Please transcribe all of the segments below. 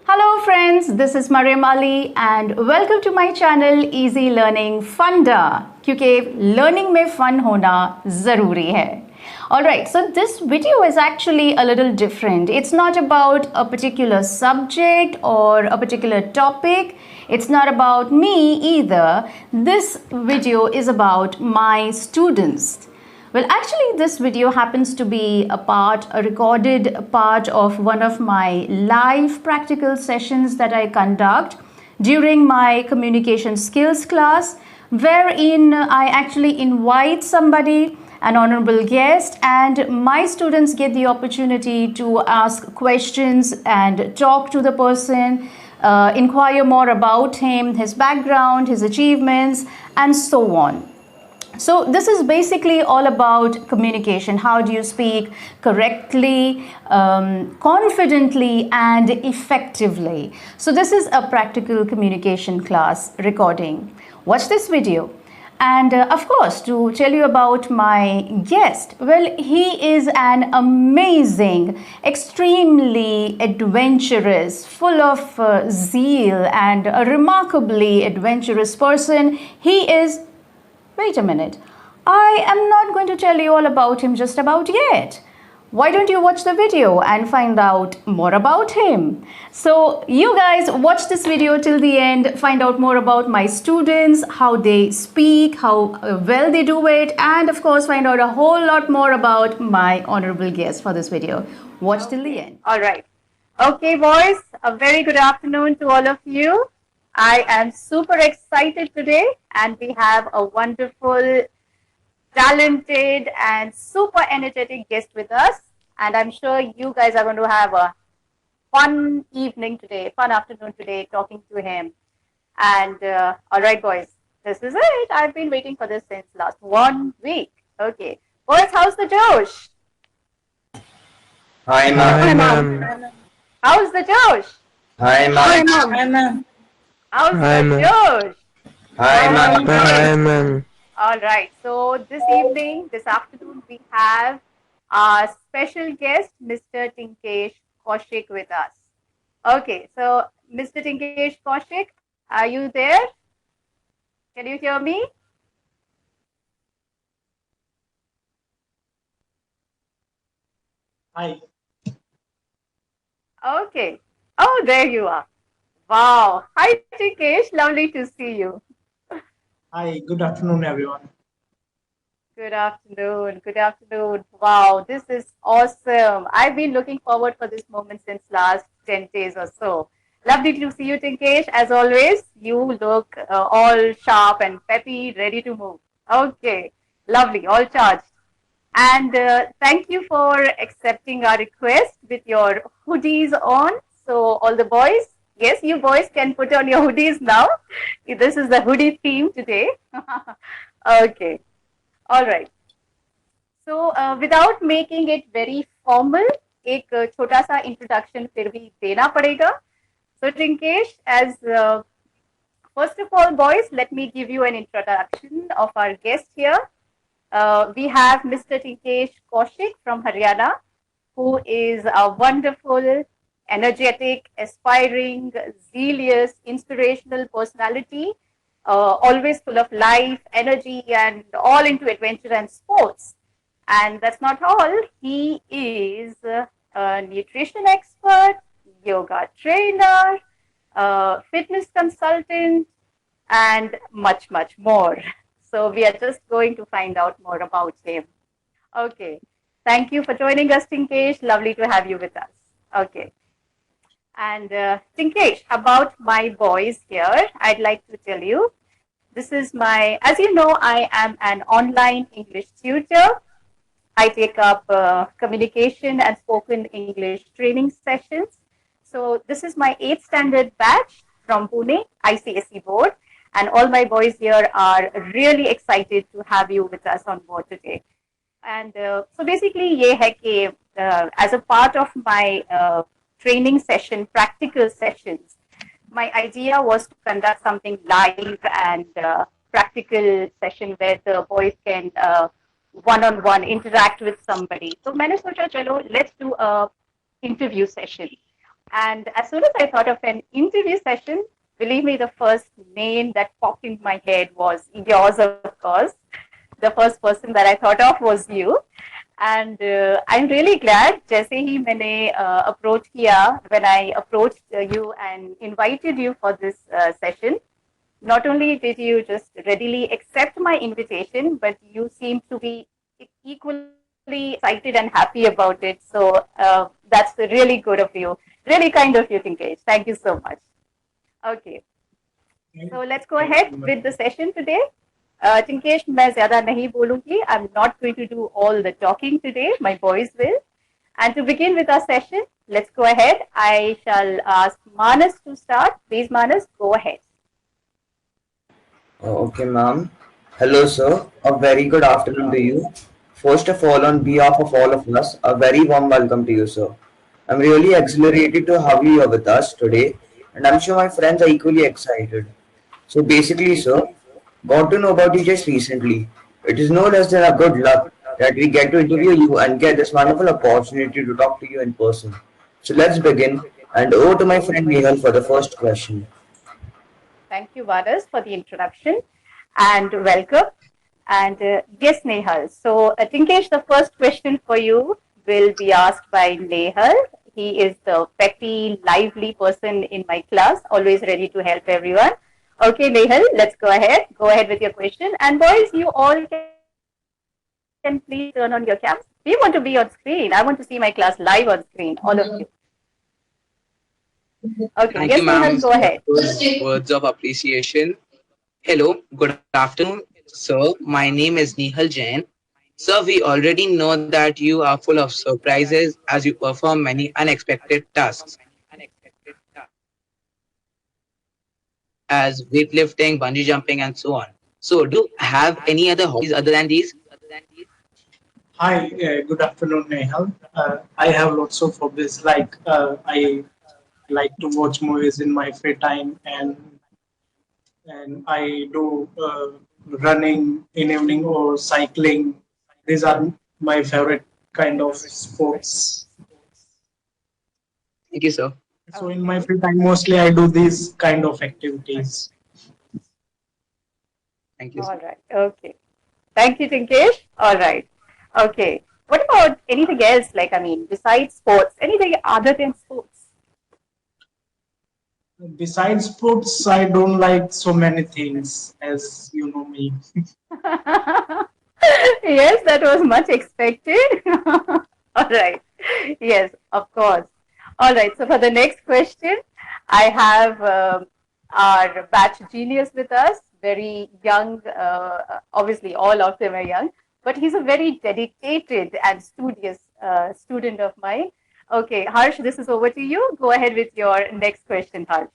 Hello friends, this is Mariam Ali and welcome to my channel Easy Learning Funda क्योंकि learning में fun होना ज़रूरी है. Alright, so this video is actually a little different. It's not about a particular subject or a particular topic. It's not about me either. This video is about my students. Well, actually, this video happens to be a recorded part of one of my live practical sessions that I conduct during my communication skills class, wherein I actually invite somebody, an honorable guest, and my students get the opportunity to ask questions and talk to the person, inquire more about him, his background, his achievements, and so on. So this is basically all about communication. How do you speak correctly, confidently, and effectively? So this is a practical communication class recording. Watch this video. And of course, to tell you about my guest, well, he is an amazing, extremely adventurous, full of zeal, and a remarkably adventurous person. He is. Wait a minute, I am not going to tell you all about him just about yet. Why don't you watch the video and find out more about him? So you guys watch this video till the end, find out more about my students, how they speak, how well they do it, and of course find out a whole lot more about my honorable guest for this video. Watch till the end. All right. Okay, boys, a very good afternoon to all of you. I am super excited today and we have a wonderful, talented and super energetic guest with us. And I'm sure you guys are going to have a fun evening today, fun afternoon today talking to him. And all right, boys, this is it. I've been waiting for this since last 1 week. Okay. Boys, how's the Josh? Hi, ma'am. How's the Josh? Hi, ma'am. Hi, ma'am. How's the Josh? Hi, ma'am. Hi, ma'am. All right. So this afternoon, we have our special guest, Mr. TINKESH Kaushik with us. Okay. So, Mr. TINKESH Kaushik, are you there? Can you hear me? Hi. Okay. Oh, there you are. Wow. Hi, TINKESH. Lovely to see you. Hi. Good afternoon, everyone. Good afternoon. Good afternoon. Wow, this is awesome. I've been looking forward for this moment since last 10 days or so. Lovely to see you, TINKESH. As always, you look all sharp and peppy, ready to move. Okay. Lovely. All charged. And thank you for accepting our request with your hoodies on. So all the boys, yes, you boys can put on your hoodies now. This is the hoodie theme today. Okay. All right. So without making it very formal, एक छोटा सा introduction फिर भी देना पड़ेगा. So TINKESH, as first of all, boys, let me give you an introduction of our guest here. We have Mr. TINKESH Kaushik from Haryana, who is a wonderful, energetic, aspiring, zealous, inspirational personality, always full of life, energy, and all into adventure and sports. And that's not all. He is a nutrition expert, yoga trainer, fitness consultant, and much, much more. So we are just going to find out more about him. Okay. Thank you for joining us, TINKESH. Lovely to have you with us. Okay. And TINKESH, about my boys here, I'd like to tell you, this is as you know, I am an online English tutor. I take up communication and spoken English training sessions. So this is my 8th standard batch from Pune, ICSE board. And all my boys here are really excited to have you with us on board today. And so basically, ye hai ki, as a part of my training session, practical sessions, my idea was to conduct something live and practical session where the boys can one-on-one interact with somebody. So मैंने सोचा चलो let's do a interview session. And as soon as I thought of an interview session, believe me, the first name that popped into my head was yours, of course. The first person that I thought of was you. And I'm really glad जैसे ही मैंने approach किया when I approached you and invited you for this session. Not only did you just readily accept my invitation, but you seem to be equally excited and happy about it. So that's really good of you. Really kind of you, Tinkesh. Thank you so much. Okay. So let's go Thank ahead you, with the madam. session today. Tinkesh, मैं ज़्यादा नहीं बोलूँगी. I'm not going to do all the talking today. My boys will. And to begin with our session, let's go ahead. I shall ask Manas to start. Please, Manas, go ahead. Okay, ma'am. Hello, sir. A very good afternoon to you. First of all, on behalf of all of us, a very warm welcome to you, sir. I'm really exhilarated to have you here with us today, and I'm sure my friends are equally excited. So, basically, sir, got to know about you just recently. It is no less than a good luck that we get to interview you and get this wonderful opportunity to talk to you in person. So, let's begin. And over to my friend Nehal for the first question. Thank you, Varas, for the introduction and welcome. And yes, Nehal. So, Tinkesh, the first question for you will be asked by Nehal. He is the petty, lively person in my class, always ready to help everyone. Okay, Nehal, let's go ahead. Go ahead with your question. And boys, you all can please turn on your cameras. We want to be on screen. I want to see my class live on screen, all of you. Okay, yes, Thank you, Nehal, ma'am, go ahead. for those words of appreciation. Hello, good afternoon, sir. My name is Nihal Jain. Sir, we already know that you are full of surprises as you perform many unexpected tasks, as weightlifting, bungee jumping, and so on. So, do you have any other hobbies other than these? Hi, good afternoon, Nehal. I have lots of hobbies. Like I like to watch movies in my free time, and I do running in evening or cycling. These are my favorite kind of sports. Thank you, sir. So in my Okay. free time, mostly I do these kind of activities. Thank you, All sir. right. Okay. Thank you, Tinkesh. All right. Okay. What about anything else? Like, I mean, besides sports, anything other than sports? Besides sports, I don't like so many things, as you know me. Yes, that was much expected. All right. Yes, of course. All right. So for the next question, I have our batch genius with us, very young. Obviously, all of them are young, but he's a very dedicated and studious student of mine. Okay, Harsh, this is over to you. Go ahead with your next question, Harsh.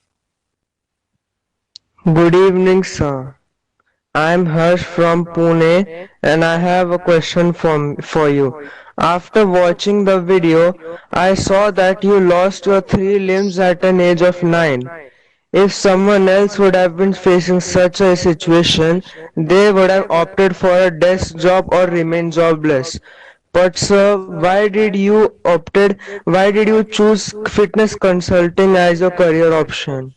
Good evening, sir. I'm Harsh from Pune and I have a question for you. After watching the video, I saw that you lost your three limbs at an age of 9. If someone else would have been facing such a situation, they would have opted for a desk job or remain jobless. But sir, why did you choose fitness consulting as your career option?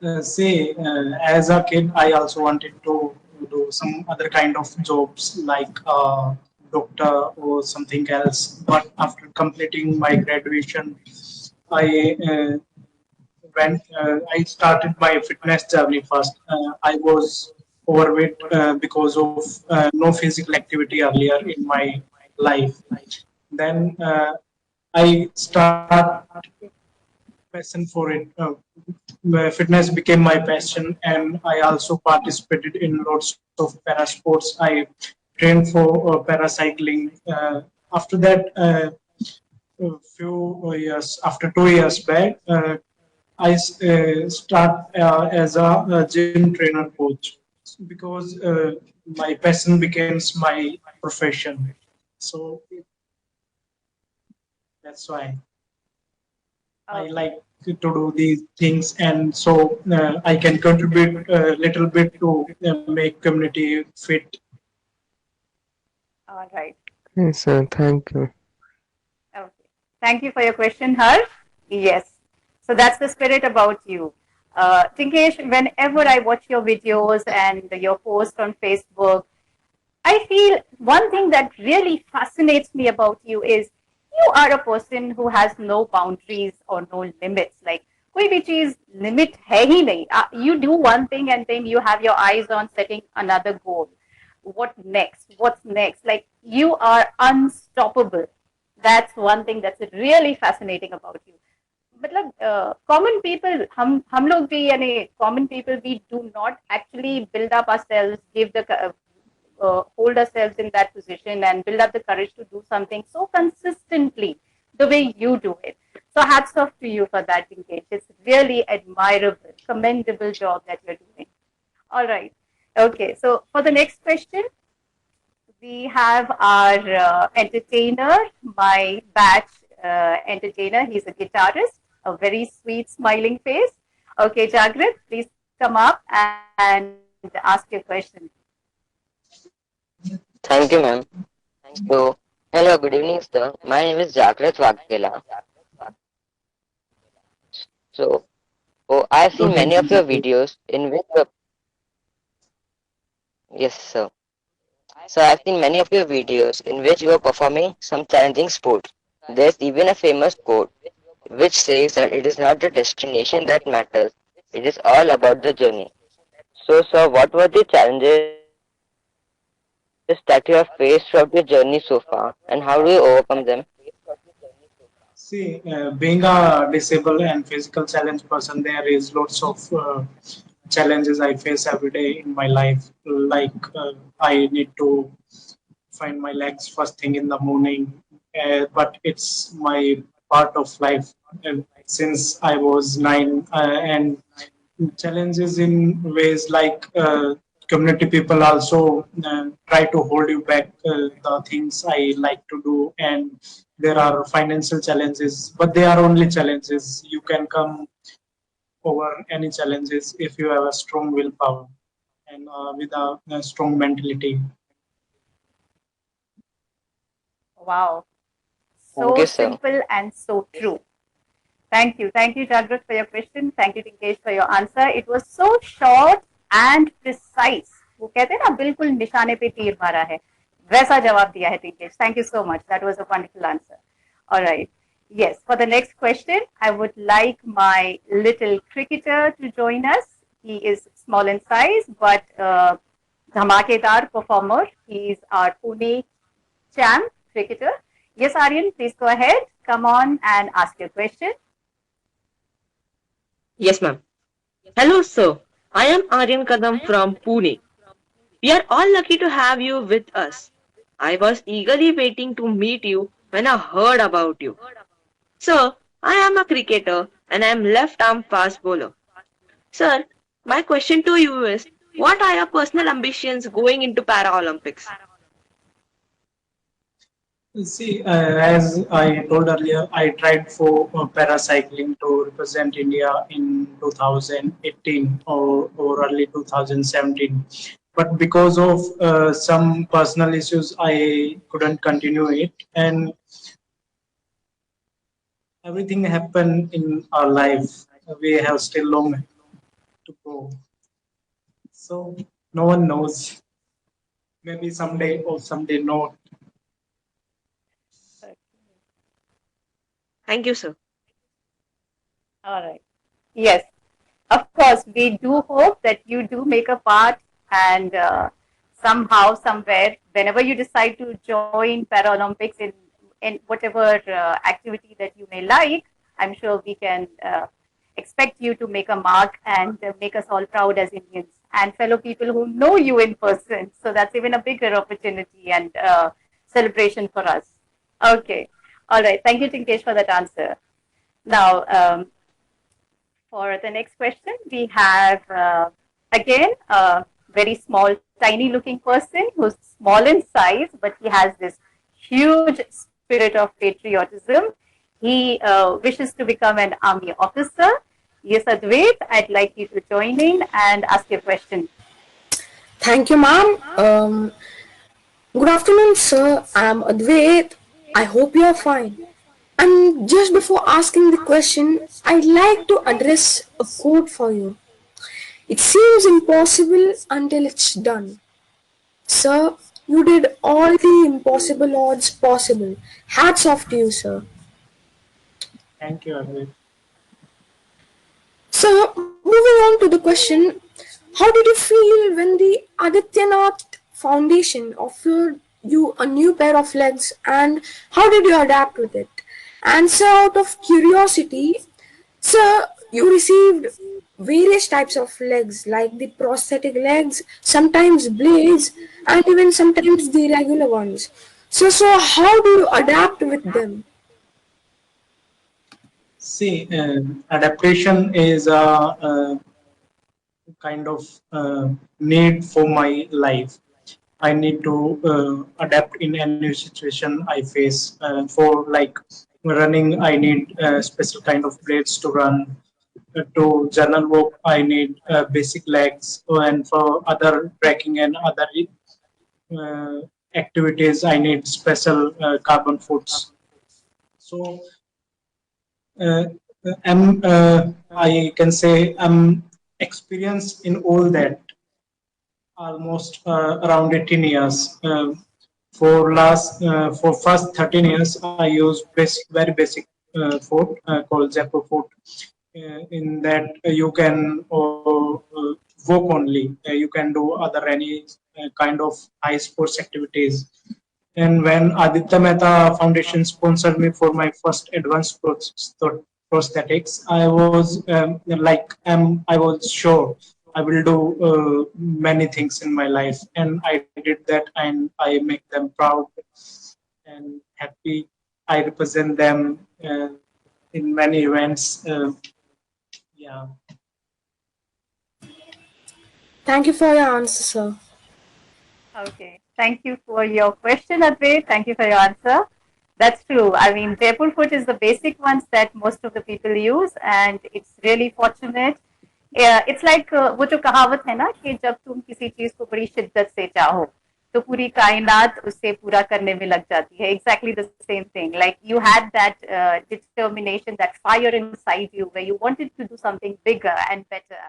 As a kid, I also wanted to do some other kind of jobs like doctor or something else. But after completing my graduation, I I started my fitness journey first. I was overweight because of no physical activity earlier in my life. Then I start passion for it. Fitness became my passion, and I also participated in lots of para sports. I trained for paracycling. After that, a few years, after 2 years back, I start as a gym trainer coach because my passion becomes my profession. So that's why I Okay. like to do these things, and so I can contribute a little bit to make community fit. All right. Yes, sir. Thank you. Okay. Thank you for your question, Har. Yes. So that's the spirit about you. Tinkesh, whenever I watch your videos and your posts on Facebook, I feel one thing that really fascinates me about you is you are a person who has no boundaries or no limits. Like कोई भी चीज limit है ही नहीं. You do one thing and then you have your eyes on setting another goal. What next? What's next? Like you are unstoppable. That's one thing that's really fascinating about you. मतलब common people हम लोग भी यानी common people we do not actually build up ourselves, give the hold ourselves in that position and build up the courage to do something so consistently the way you do it. So hats off to you for that, Engage. It's really admirable, commendable job that you're doing. All right. Okay. So for the next question, we have our entertainer, my batch entertainer. He's a guitarist, a very sweet, smiling face. Okay, Jagrit, please come up and ask your question. Thank you, ma'am. So, hello, good evening, sir. My name is Jagrat Waghela. So, I've seen Good many of evening. your videos in which you yes, sir. So, I've seen many of your videos in which you are performing some challenging sports. There's even a famous quote which says that it is not the destination that matters, it is all about the journey. So, sir, what were the challenges that you have faced throughout your journey so far, and how do you overcome them? See, being a disabled and physical challenge person, there is lots of challenges I face every day in my life. Like I need to find my legs first thing in the morning, but it's my part of life since I was 9, and challenges in ways like community people also try to hold you back the things I like to do, and there are financial challenges, but they are only challenges. You can come over any challenges if you have a strong willpower and with a strong mentality. Wow. Thank So you, sir. simple and so true. Thank you. Thank you, Jagrat, for your question. Thank you, Tinkesh, for your answer. It was so short and precise. वो कहते हैं ना बिल्कुल निशाने पे तीर मारा है वैसा जवाब दिया है टिंकेश. Thank you so much. That was a wonderful answer. All right. Yes, for the next question, I would like my little cricketer to join us. He is small in size, but dhamakedar performer. He is our Pune champ cricketer. Yes, Aryan, please go ahead. Come on and ask your question. Yes, ma'am. Hello, sir. I am Aryan Kadam from Pune. We are all lucky to have you with us. I was eagerly waiting to meet you when I heard about you. Sir, I am a cricketer and I am left arm fast bowler. Sir, my question to you is what are your personal ambitions going into Paralympics? See, as I told earlier, I tried for paracycling to represent India in 2018 or early 2017. But because of some personal issues, I couldn't continue it. And everything happened in our life. We have still long to go. So no one knows. Maybe someday or someday not. Thank you, sir. All right. Yes, of course, we do hope that you do make a part and somehow, somewhere, whenever you decide to join Paralympics in whatever activity that you may like, I'm sure we can expect you to make a mark and make us all proud as Indians and fellow people who know you in person. So that's even a bigger opportunity and celebration for us. Okay. All right. Thank you, Tinkesh, for that answer. Now, for the next question, we have again a very small, tiny looking person who's small in size, but he has this huge spirit of patriotism. He wishes to become an army officer. Yes, Advait, I'd like you to join in and ask your question. Thank you, ma'am. Good afternoon, sir. I'm Advait. I hope you are fine. And just before asking the question, I'd like to address a quote for you. It seems impossible until it's done. Sir, you did all the impossible odds possible. Hats off to you, sir. Thank you, Arvind. So, moving on to the question, how did you feel when the Adityanath Foundation offered you a new pair of legs and how did you adapt with it? Answer out of curiosity, sir, you received various types of legs like the prosthetic legs, sometimes blades, and even sometimes the regular ones. So how do you adapt with them? See, adaptation is a kind of need for my life. I need to adapt in any situation I face. For like running, I need special kind of blades to run. To journal work, I need basic legs, and for other trekking and other uh, activities, I need special carbon foots. So uh, I can say I'm experienced in all that almost around 18 years. For first 13 years, I use very basic food called Jaipur food. In that you can work only. You can do other any kind of high sports activities. And when Aditya Mehta Foundation sponsored me for my first advanced prosthetics, I was I was sure I will do many things in my life, and I did that, and I make them proud and happy. I represent them in many events. Yeah. Thank you for your answer, sir. Okay. Thank you for your question, Advait. Thank you for your answer. That's true. I mean, Jaipur foot is the basic ones that most of the people use, and it's really fortunate. It's like वो जो कहावत है ना कि जब तुम किसी चीज को बड़ी शिद्दत से चाहो तो पूरी कायनात उससे पूरा करने में लग जाती है. Exactly the same thing. Like you had that determination, that fire inside you, where you wanted to do something bigger and better.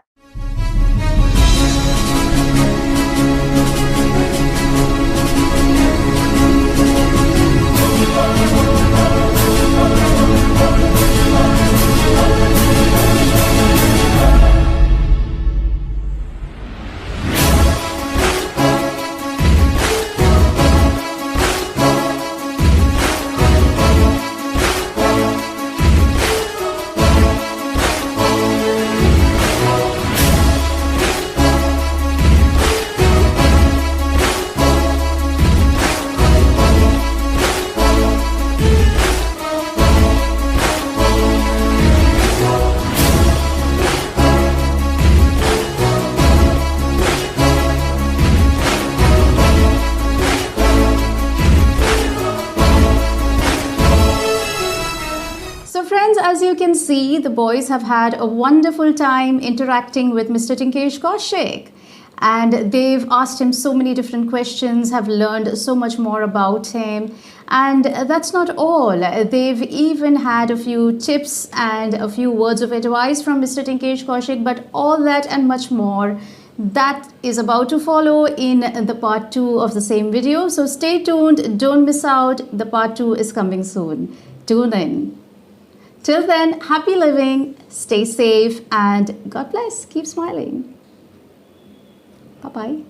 As you can see, the boys have had a wonderful time interacting with Mr. Tinkesh Kaushik. And they've asked him so many different questions, have learned so much more about him. And that's not all. They've even had a few tips and a few words of advice from Mr. Tinkesh Kaushik. But all that and much more, that is about to follow in the part 2 of the same video. So stay tuned, don't miss out. The part 2 is coming soon. Tune in. Till then, happy living, stay safe, and God bless. Keep smiling. Bye-bye.